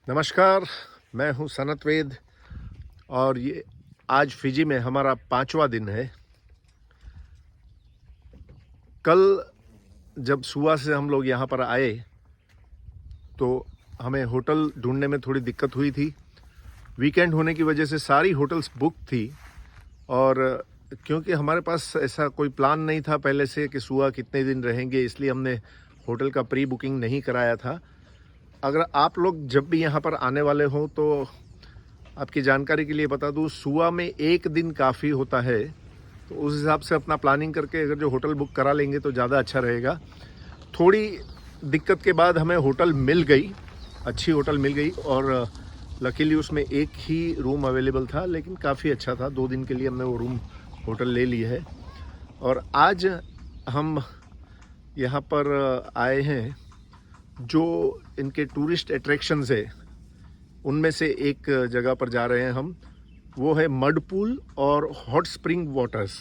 नमस्कार, मैं हूं सनत वेद और ये आज फिजी में हमारा 5वां दिन है। कल जब सुबह से हम लोग यहाँ पर आए तो हमें होटल ढूंढने में थोड़ी दिक्कत हुई थी। वीकेंड होने की वजह से सारी होटल्स बुक थी और क्योंकि हमारे पास ऐसा कोई प्लान नहीं था पहले से कि सुबह कितने दिन रहेंगे, इसलिए हमने होटल का प्री बुकिंग नहीं कराया था। अगर आप लोग जब भी यहाँ पर आने वाले हो तो आपकी जानकारी के लिए बता दूँ, सुबह में एक दिन काफ़ी होता है, तो उस हिसाब से अपना प्लानिंग करके अगर जो होटल बुक करा लेंगे तो ज़्यादा अच्छा रहेगा। थोड़ी दिक्कत के बाद हमें होटल मिल गई, अच्छी होटल मिल गई और लकीली उसमें एक ही रूम अवेलेबल था, लेकिन काफ़ी अच्छा था। 2 दिन के लिए हमने वो रूम होटल ले ली है और आज हम यहाँ पर आए हैं। जो इनके टूरिस्ट अट्रैक्शंस है उनमें से एक जगह पर जा रहे हैं हम, वो है मड पूल और हॉट स्प्रिंग वाटर्स,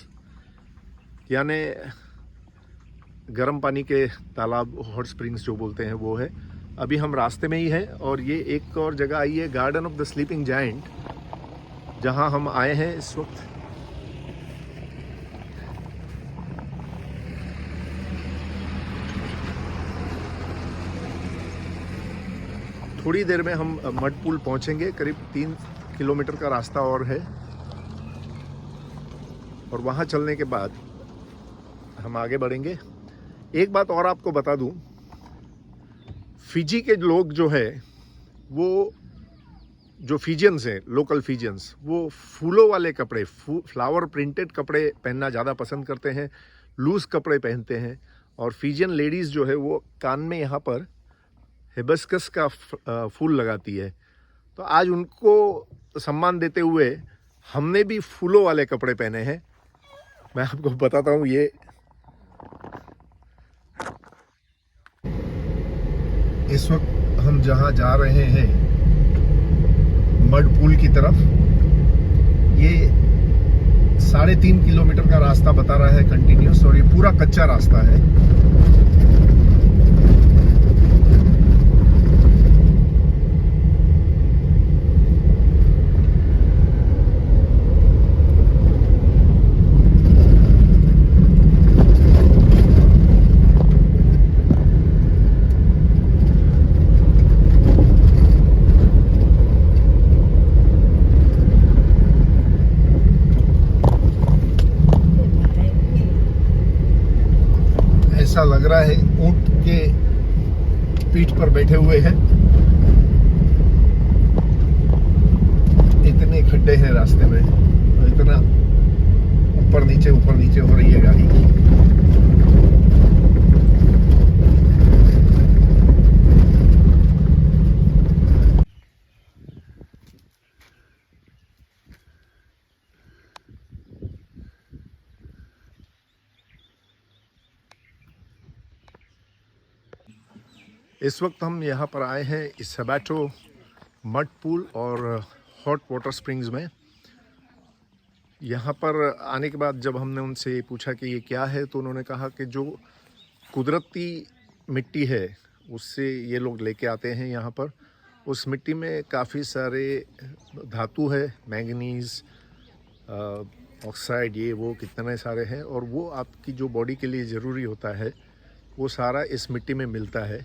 यानी गर्म पानी के तालाब, हॉट स्प्रिंग्स जो बोलते हैं वो है। अभी हम रास्ते में ही हैं और ये एक और जगह आई है, garden of the sleeping giant, जहां हम आए हैं इस वक्त। थोड़ी देर में हम मड पूल पहुंचेंगे, करीब 3 किलोमीटर का रास्ता और है और वहां चलने के बाद हम आगे बढ़ेंगे। एक बात और आपको बता दूं, फिजी के लोग जो है वो, जो फिजियंस हैं, लोकल फिजियंस, वो फूलों वाले कपड़े, फ्लावर प्रिंटेड कपड़े पहनना ज़्यादा पसंद करते हैं, लूज़ कपड़े पहनते हैं। और फिजियन लेडीज़ जो है वो कान में यहाँ पर हिबिस्कस का फूल लगाती है। तो आज उनको सम्मान देते हुए हमने भी फूलों वाले कपड़े पहने हैं। मैं आपको बताता हूँ, ये इस वक्त हम जहाँ जा रहे हैं मड पूल की तरफ, ये 3.5 किलोमीटर का रास्ता बता रहा है कंटिन्यूस, और ये पूरा कच्चा रास्ता है। ऐसा लग रहा है ऊंट के पीठ पर बैठे हुए हैं, इतने खड्डे हैं रास्ते में, इतना ऊपर नीचे हो रही है गाड़ी। इस वक्त हम यहाँ पर आए हैं इसैबाटो मड पूल और हॉट वाटर स्प्रिंग्स में। यहाँ पर आने के बाद जब हमने उनसे पूछा कि ये क्या है, तो उन्होंने कहा कि जो कुदरती मिट्टी है उससे ये लोग लेके आते हैं यहाँ पर। उस मिट्टी में काफ़ी सारे धातु है, मैंगनीज़, ऑक्साइड, ये वो कितने सारे हैं, और वो आपकी जो बॉडी के लिए ज़रूरी होता है वो सारा इस मिट्टी में मिलता है।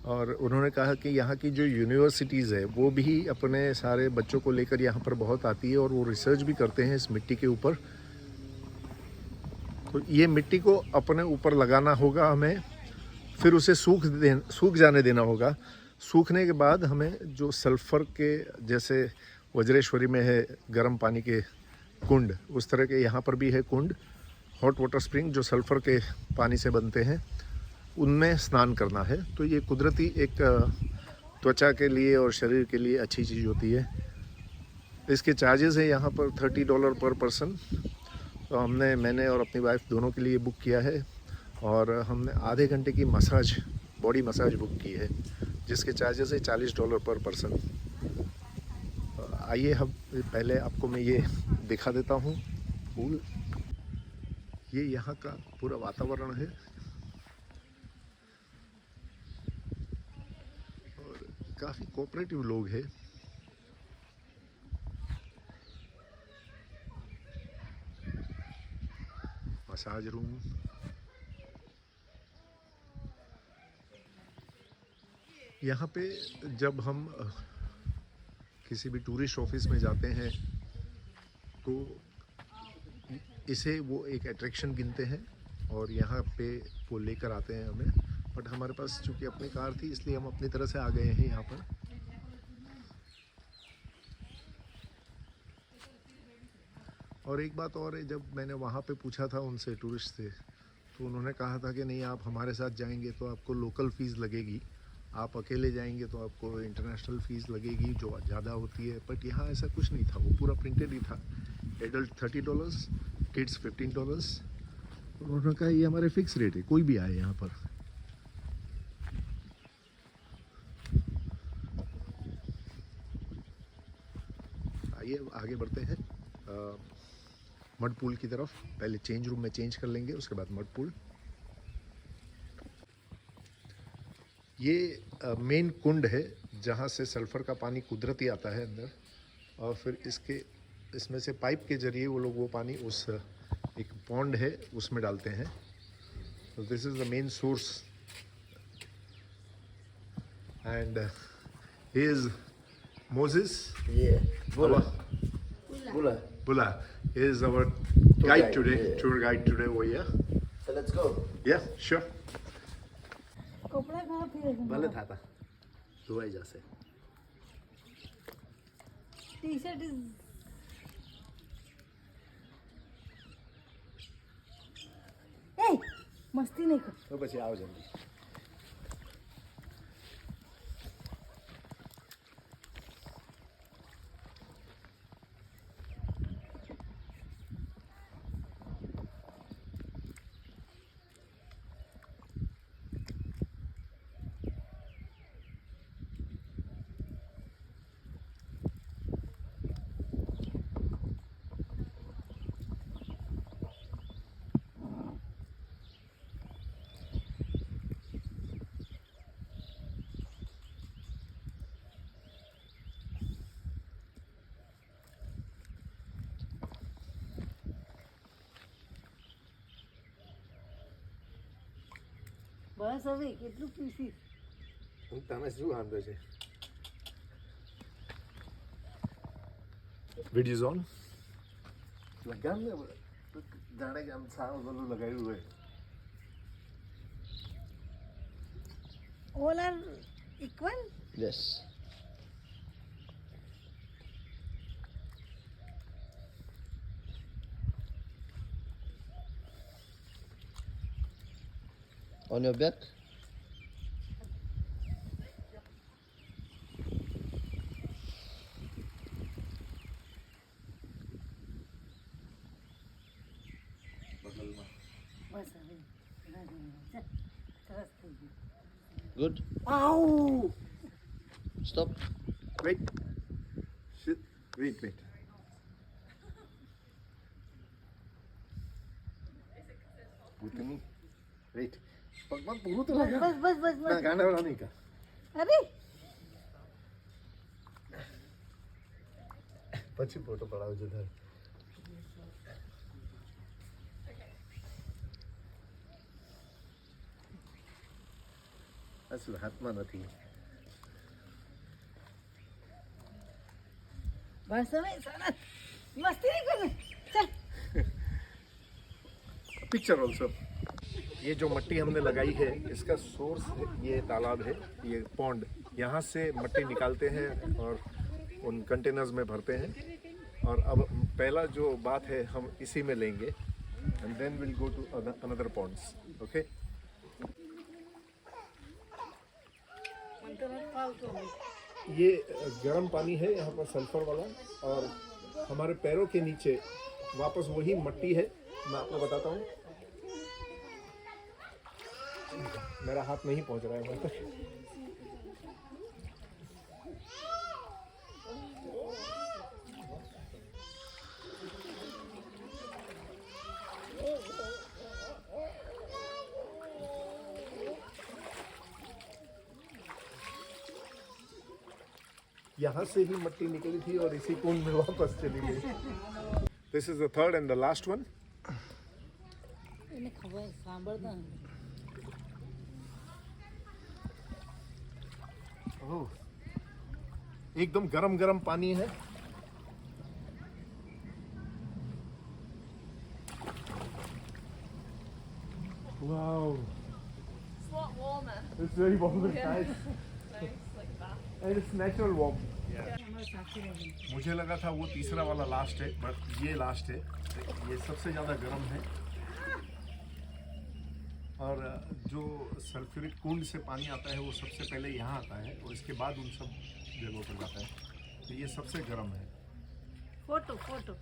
और उन्होंने कहा कि यहाँ की जो यूनिवर्सिटीज़ है वो भी अपने सारे बच्चों को लेकर यहाँ पर बहुत आती है और वो रिसर्च भी करते हैं इस मिट्टी के ऊपर। तो ये मिट्टी को अपने ऊपर लगाना होगा हमें, फिर उसे सूख जाने देना होगा। सूखने के बाद हमें जो सल्फ़र के, जैसे वज्रेश्वरी में है गर्म पानी के कुंड, उस तरह के यहाँ पर भी है कुंड, हॉट वाटर स्प्रिंग, जो सल्फ़र के पानी से बनते हैं, उनमें स्नान करना है। तो ये कुदरती एक त्वचा के लिए और शरीर के लिए अच्छी चीज़ होती है। इसके चार्जेस है यहाँ पर $30 पर पर्सन। तो मैंने और अपनी वाइफ दोनों के लिए बुक किया है और हमने आधे घंटे की बॉडी मसाज बुक की है, जिसके चार्जेस है $40 पर पर्सन। आइए हम पहले आपको मैं ये दिखा देता हूँ पूल। ये यहाँ का पूरा वातावरण है। काफ़ी कोऑपरेटिव लोग हैं। मसाज रूम, यहाँ पे जब हम किसी भी टूरिस्ट ऑफिस में जाते हैं तो इसे वो एक अट्रैक्शन गिनते हैं और यहाँ पे वो लेकर आते हैं हमें। बट हमारे पास चूँकि अपनी कार थी इसलिए हम अपनी तरह से आ गए हैं यहाँ पर। और एक बात और है, जब मैंने वहाँ पे पूछा था उनसे, टूरिस्ट से, तो उन्होंने कहा था कि नहीं, आप हमारे साथ जाएंगे तो आपको लोकल फ़ीस लगेगी, आप अकेले जाएंगे तो आपको इंटरनेशनल फ़ीस लगेगी जो ज़्यादा होती है। बट यहाँ ऐसा कुछ नहीं था, वो पूरा प्रिंटेड ही था। Adult $30, kids $15। उन्होंने कहा ये हमारे फिक्स रेट है, कोई भी आए यहाँ पर। आइए आगे बढ़ते हैं मड पूल की तरफ। पहले चेंज रूम में चेंज कर लेंगे, उसके बाद मड पूल। ये मेन कुंड है जहाँ से सल्फ़र का पानी कुदरती आता है अंदर, और फिर इसमें से पाइप के ज़रिए वो लोग वो पानी उस एक पॉन्ड है उसमें डालते हैं। तो this is the main source and he is Moses. Yeah. Bula. Our- Bula is our Tour guide guide, today, yeah. tour guide today over here. So let's go. Yeah, sure. कपड़ा कहाँ फिर भले था धोई जैसे टी शर्ट इज ए मस्ती नहीं कर। तो પછી આવો જલ્દી બસ હવે કેટલું પીસી તમે શું વાંધો છે Video's on. લગામ ને જાણે કે આમ સારું ગલું લગાવ્યું હોય all are equal yes on your back બસ હવે સરસ થઈ ગયું good Ow! stop Wait. Shit. Wait. ભૂતની વેઇટ પગમાં પૂરું તો બસ લગા બસ બસ બસ ના બસ ગાંડાવાળા નહીં કા અરે પછી ફોટો પડાવજો તારે અસલ હાથમાં નથી બસ હવે સરસ મસ્તી નહીં કરે ચલ पिक्चर ऑल्सो। ये जो मट्टी हमने लगाई है इसका सोर्स ये तालाब है, ये पॉन्ड। यहाँ से मट्टी निकालते हैं और उन कंटेनर्स में भरते हैं। और अब पहला जो बात है हम इसी में लेंगे and then will go to another ponds. Okay, ये गर्म पानी है यहाँ पर सल्फर वाला, और हमारे पैरों के नीचे वापस वही मट्टी है। मैं आपको बताता हूँ, मेरा हाथ नहीं पहुँच रहा है वहाँ तक। यहाँ से ही मट्टी निकली थी और इसी कुंड में वापस चली गई। This is the third and the last one. એને ખબર સાંભળતા નથી. ओह, एकदम गरम गरम पानी है। Wow, It's a lot warmer. it's very warm and Yeah. nice, Nice, like that. and it's natural warm. અમારે સાચી લાગે. मुझे लगा था वो तीसरा वाला लास्ट है, बट ये लास्ट है। ये सबसे ज़्यादा गर्म है और जो सल्फ्यूरिक कुंड से पानी आता है वो सबसे पहले यहाँ आता है और इसके बाद उन सब जगहों पर जाता है। तो ये सबसे गर्म है। Photo photo.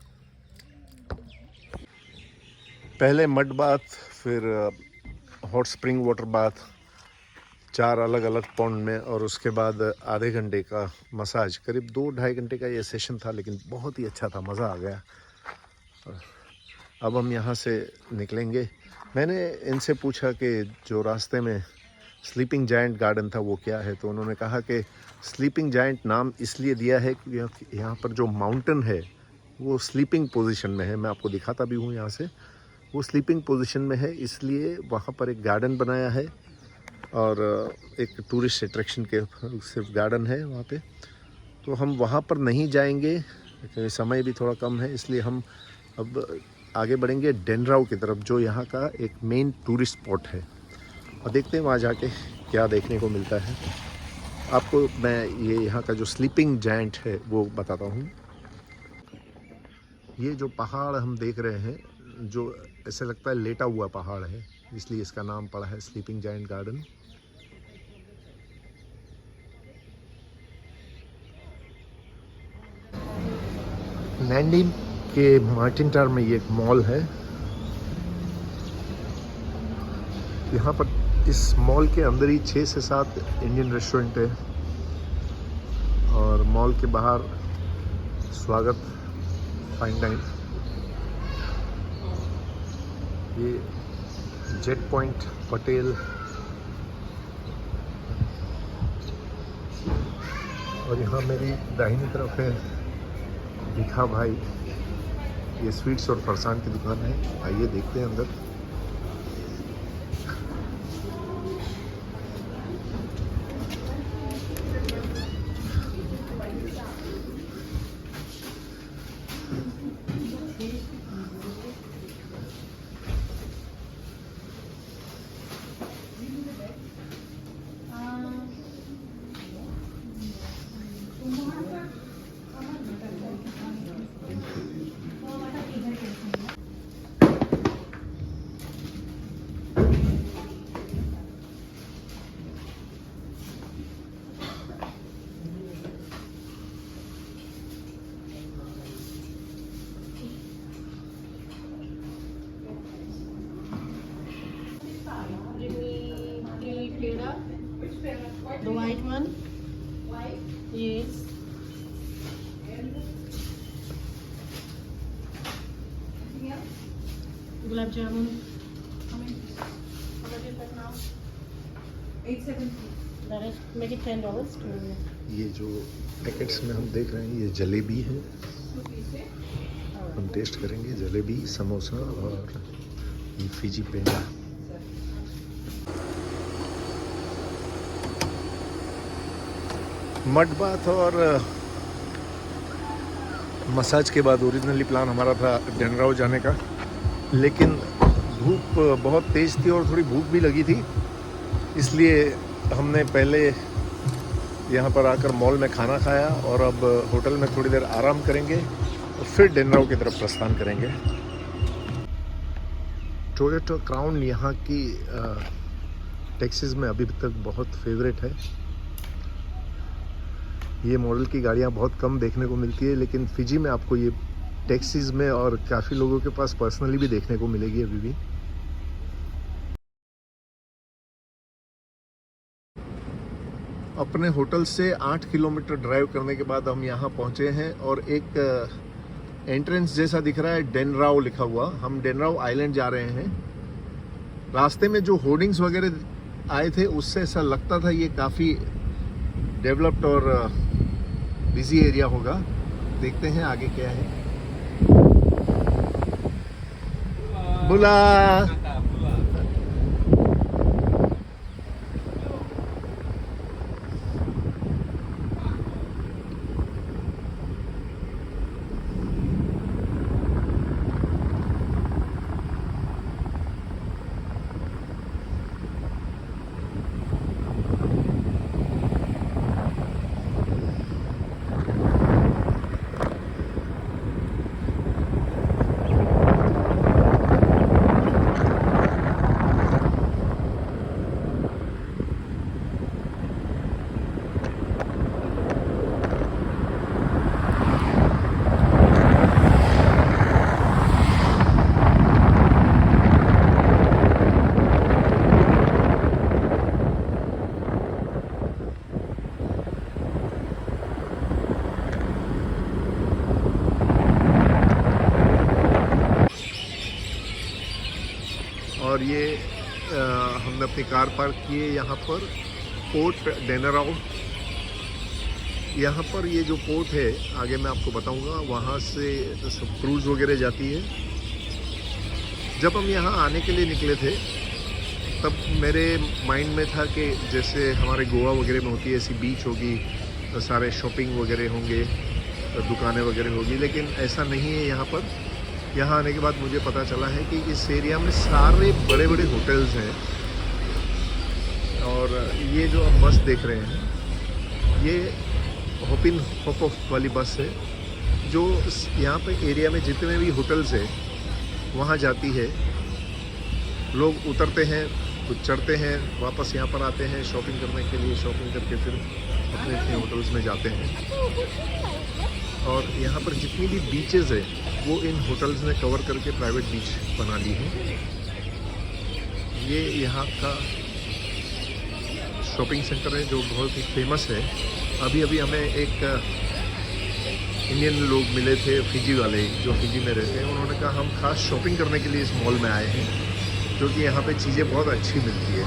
पहले मड बाथ, फिर हॉट स्प्रिंग वाटर बाथ, 4 अलग अलग पॉन्ड में, और उसके बाद आधे घंटे का मसाज। करीब 2-2.5 घंटे का ये सेशन था, लेकिन बहुत ही अच्छा था, मज़ा आ गया। अब हम यहाँ से निकलेंगे। मैंने इनसे पूछा कि जो रास्ते में स्लीपिंग जायंट गार्डन था वो क्या है, तो उन्होंने कहा कि स्लीपिंग जायंट नाम इसलिए दिया है क्योंकि यहाँ पर जो माउंटेन है वो स्लीपिंग पोजीशन में है। मैं आपको दिखाता भी हूँ यहाँ से। वो स्लीपिंग पोजीशन में है, इसलिए वहाँ पर एक गार्डन बनाया है और एक टूरिस्ट अट्रैक्शन के सिर्फ गार्डन है वहाँ पे। तो हम वहाँ पर नहीं जाएंगे क्योंकि समय भी थोड़ा कम है, इसलिए हम अब आगे बढ़ेंगे डेनराव की तरफ, जो यहाँ का एक मेन टूरिस्ट स्पॉट है, और देखते हैं वहाँ जाके क्या देखने को मिलता है। आपको मैं ये यहाँ का जो स्लीपिंग जायंट है वो बताता हूँ। ये जो पहाड़ हम देख रहे हैं, जो ऐसे लगता है लेटा हुआ पहाड़ है, इसलिए इसका नाम पड़ा है स्लीपिंग जायंट गार्डन। नैंडीन के मार्टिनटार में ये एक मॉल है। यहाँ पर इस मॉल के अंदर ही 6 से 7 इंडियन रेस्टोरेंट है और मॉल के बाहर स्वागत फाइन डाइन। ये जेट पॉइंट पटेल और यहाँ मेरी दाहिनी तरफ है दिखा भाई, ये स्वीट्स और फरसान की दुकान है। आइए देखते हैं अंदर। The white one? White? Yes. Anything else? Gulab jamun. How many? How much is that now? $8.70. That is, make it $10 to. ये जो पैकेट्स में हम देख रहे हैं ये जलेबी है, हम टेस्ट करेंगे। जलेबी, समोसा और ये फिजी पेंडा। मड बाथ और मसाज के बाद ओरिजिनली प्लान हमारा था डेनराव जाने का, लेकिन धूप बहुत तेज़ थी और थोड़ी भूख भी लगी थी, इसलिए हमने पहले यहाँ पर आकर मॉल में खाना खाया और अब होटल में थोड़ी देर आराम करेंगे और फिर डेनराव की तरफ प्रस्थान करेंगे। टोयोटा क्राउन यहाँ की टेक्सास में अभी तक बहुत फेवरेट है। ये मॉडल की गाड़ियाँ बहुत कम देखने को मिलती है, लेकिन फिजी में आपको ये टैक्सीज में और काफ़ी लोगों के पास पर्सनली भी देखने को मिलेगी अभी भी। अपने होटल से 8 किलोमीटर ड्राइव करने के बाद हम यहाँ पहुँचे हैं और एक एंट्रेंस जैसा दिख रहा है, डेनराव लिखा हुआ। हम डेनराव आइलैंड जा रहे हैं। रास्ते में जो होर्डिंग्स वगैरह आए थे उससे ऐसा लगता था ये काफ़ी डेवलप्ड और बिजी एरिया होगा। देखते हैं आगे क्या है। बुला और ये हमने अपनी कार पार्क की है यहाँ पर पोर्ट डेनराओ। यहाँ पर ये जो पोर्ट है आगे मैं आपको बताऊंगा, वहाँ से सब क्रूज़ वगैरह जाती है। जब हम यहाँ आने के लिए निकले थे तब मेरे माइंड में था कि जैसे हमारे गोवा वगैरह में होती है ऐसी बीच होगी, सारे शॉपिंग वगैरह होंगे, दुकानें वगैरह होगी, लेकिन ऐसा नहीं है यहाँ पर। यहाँ आने के बाद मुझे पता चला है कि इस एरिया में सारे बड़े बड़े होटल्स हैं। और ये जो आप बस देख रहे हैं ये होपिन हॉप वाली बस है, जो यहाँ पे एरिया में जितने भी होटल्स हैं वहाँ जाती है। लोग उतरते हैं, कुछ चढ़ते हैं, वापस यहाँ पर आते हैं शॉपिंग करने के लिए, शॉपिंग करके फिर अपने अपने होटल्स में जाते हैं। और यहाँ पर जितनी भी बीचेस है वो इन होटल्स ने कवर करके प्राइवेट बीच बना ली है। ये यहाँ का शॉपिंग सेंटर है जो बहुत ही फेमस है। अभी अभी हमें एक इंडियन लोग मिले थे, फिजी वाले, जो फिजी में रहते हैं। उन्होंने कहा हम खास शॉपिंग करने के लिए इस मॉल में आए हैं क्योंकि यहाँ पे चीज़ें बहुत अच्छी मिलती है।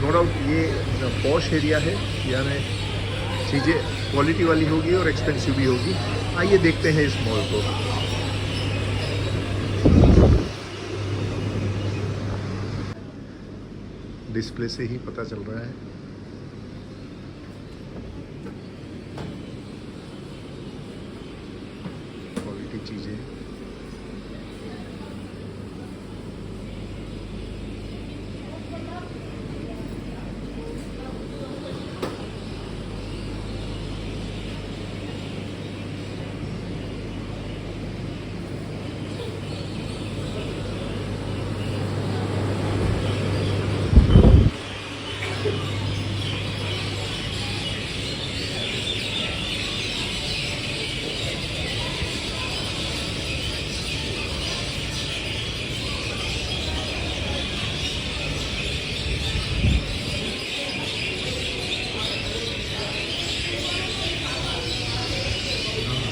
नो डाउट ये पॉश एरिया है, यानी चीज़ें क्वालिटी वाली होगी और एक्सपेंसिव भी होगी। आइए देखते हैं इस मॉल को। डिस्प्ले से ही पता चल रहा है। क्वालिटी चीज़ें,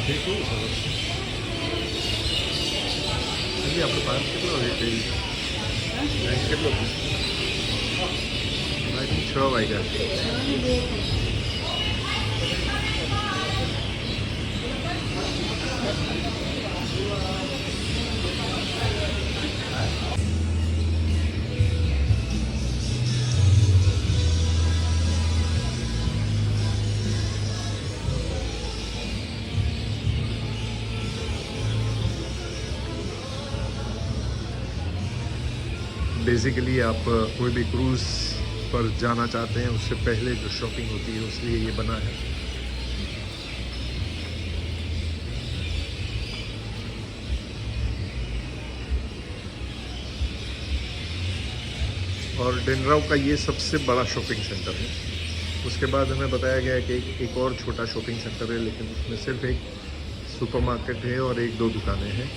देखो अभी आपके पास कितना रेट है? कितना? आई थिंक 6 आएगा। बेसिकली आप कोई भी क्रूज़ पर जाना चाहते हैं उससे पहले जो शॉपिंग होती है उसलिए ये बना है। और डेनराओ का ये सबसे बड़ा शॉपिंग सेंटर है। उसके बाद हमें बताया गया कि एक और छोटा शॉपिंग सेंटर है, लेकिन उसमें सिर्फ एक सुपरमार्केट है और 1-2 दुकानें हैं।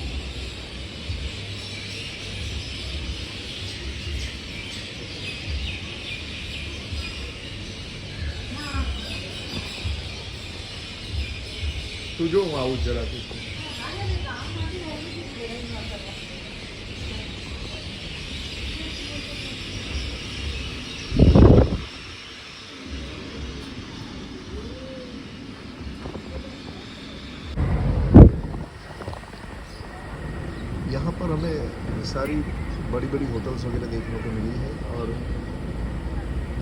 तू जो आओ जरा तू। पर हमें सारी बड़ी बड़ी होटल्स वगैरह देखने को मिली है और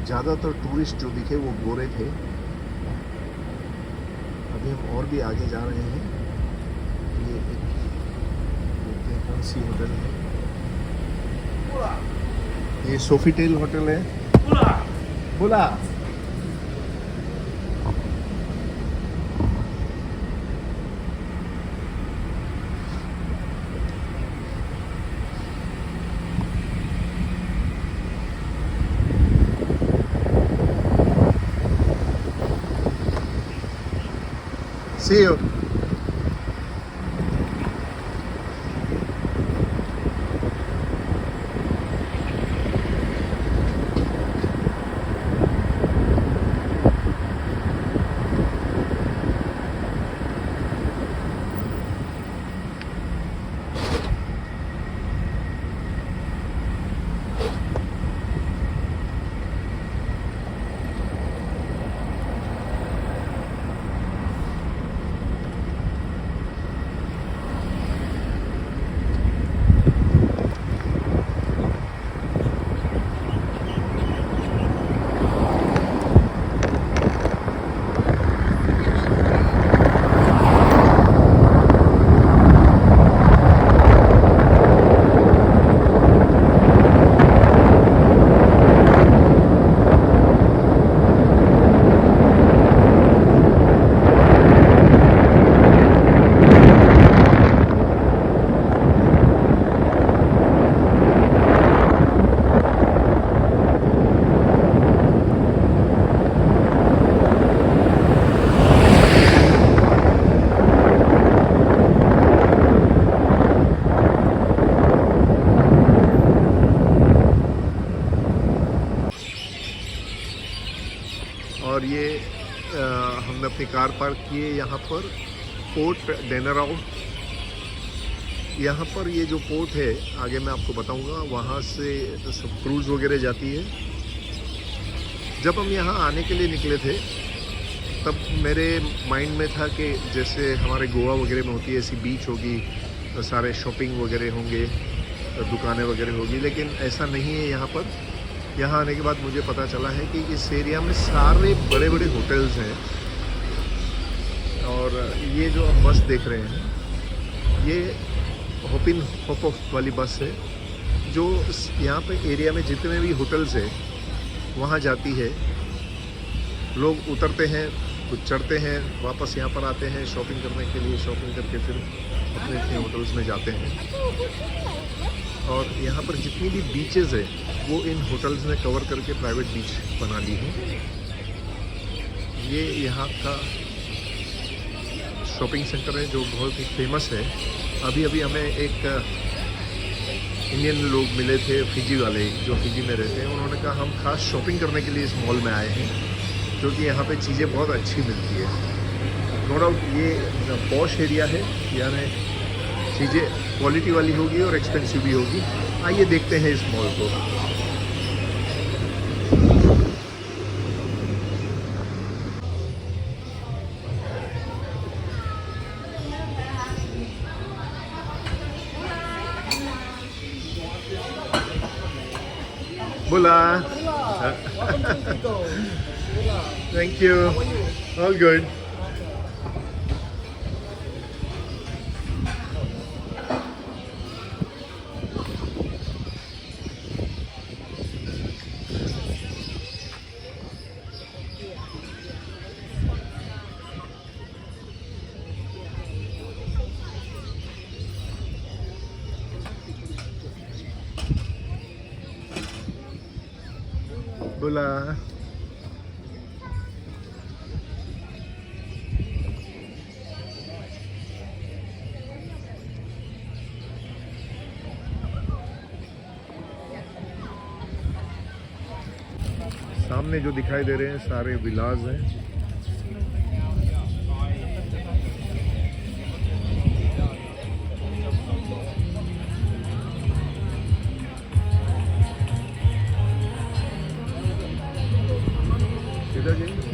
ज़्यादातर टूरिस्ट जो दिखे वो गोरे थे। अभी हम और भी आगे जा रहे हैं। ये एक देखते हैं कौन सी होटल है। ये सोफीटेल होटल है। बुला See you. और ये हमने अपनी कार पार्क की है यहाँ पर पोर्ट डेनराओ। यहाँ पर ये जो पोर्ट है आगे मैं आपको बताऊंगा, वहाँ से सब क्रूज़ वगैरह जाती है। जब हम यहाँ आने के लिए निकले थे तब मेरे माइंड में था कि जैसे हमारे गोवा वगैरह में होती है ऐसी बीच होगी, तो सारे शॉपिंग वगैरह होंगे, दुकानें वगैरह होगी, लेकिन ऐसा नहीं है यहाँ पर। यहाँ आने के बाद मुझे पता चला है कि इस एरिया में सारे बड़े बड़े होटल्स हैं। और ये जो आप बस देख रहे हैं ये होपिन होपॉफ वाली बस है, जो यहाँ पे एरिया में जितने भी होटल्स हैं वहाँ जाती है। लोग उतरते हैं, कुछ चढ़ते हैं, वापस यहाँ पर आते हैं शॉपिंग करने के लिए, शॉपिंग करके फिर अपने अपने होटल्स में जाते हैं। और यहाँ पर जितनी भी बीचेस है वो इन होटल्स ने कवर करके प्राइवेट बीच बना ली है। ये यहाँ का शॉपिंग सेंटर है जो बहुत ही फेमस है। अभी अभी हमें एक इंडियन लोग मिले थे, फिजी वाले जो फिजी में रहते हैं। उन्होंने कहा हम खास शॉपिंग करने के लिए इस मॉल में आए हैं क्योंकि यहाँ पे चीज़ें बहुत अच्छी मिलती है। नो डाउट ये पॉश एरिया है, यानी चीज़ें क्वालिटी वाली होगी और एक्सपेंसिव भी होगी। आइए देखते हैं इस मॉल को। Bula. Thank you. All good. Bula. सामने जो दिखाई दे रहे हैं सारे विलाज हैं। इधर जाइए।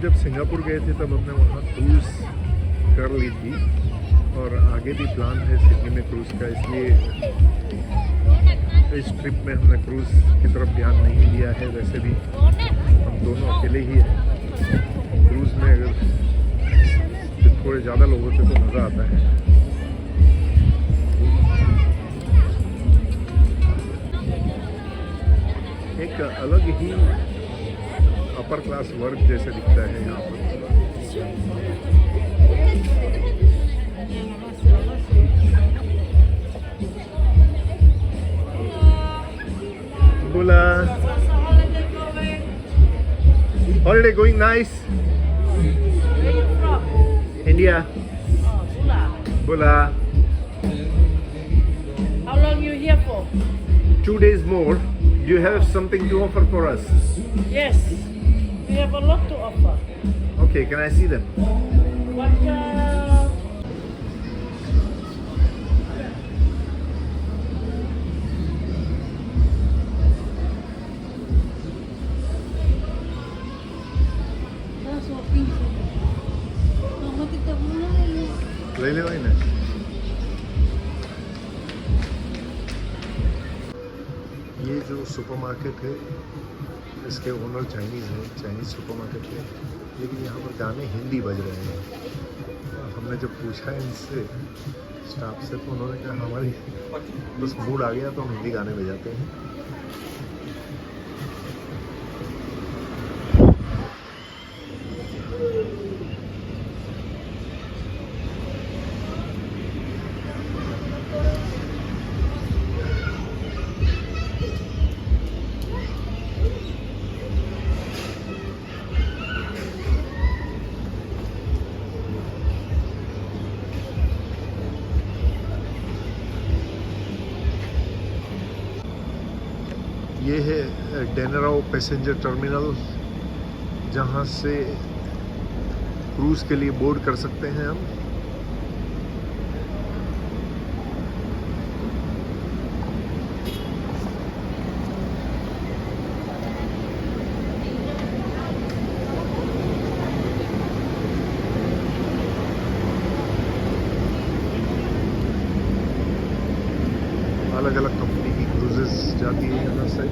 जब सिंगापुर गए थे तब हमने वहाँ क्रूज़ कर ली थी और आगे भी प्लान है सिडनी में क्रूज़ का, इसलिए इस ट्रिप में हमने क्रूज़ की तरफ ध्यान नहीं दिया है। वैसे भी हम दोनों अकेले ही हैं। क्रूज़ में अगर थोड़े ज़्यादा लोग होते तो मज़ा आता है। एक अलग ही अपर क्लास वर्ग जैसे दिखता है यहाँ पर। बोला holiday going nice. Where you from? India. Oh, Sula. बोला How long you here for? 2 days more. Do you have something to offer for us? Yes. We have a lot to offer. Okay, can I see them? What ले ले भाई ना। ये जो supermarket है इसके owner Chinese है, Chinese supermarket है, लेकिन यहाँ पर गाने हिंदी बज रहे हैं। हमने जब पूछा इनसे स्टाफ से तो उन्होंने कहा हमारी बस मूड आ गया तो हम हिंदी गाने बजाते हैं। ये है डेनराओ पैसेंजर टर्मिनल, जहाँ से क्रूज़ के लिए बोर्ड कर सकते हैं हम। अलग अलग कंपनी की क्रूजेस जाती है यहाँ से।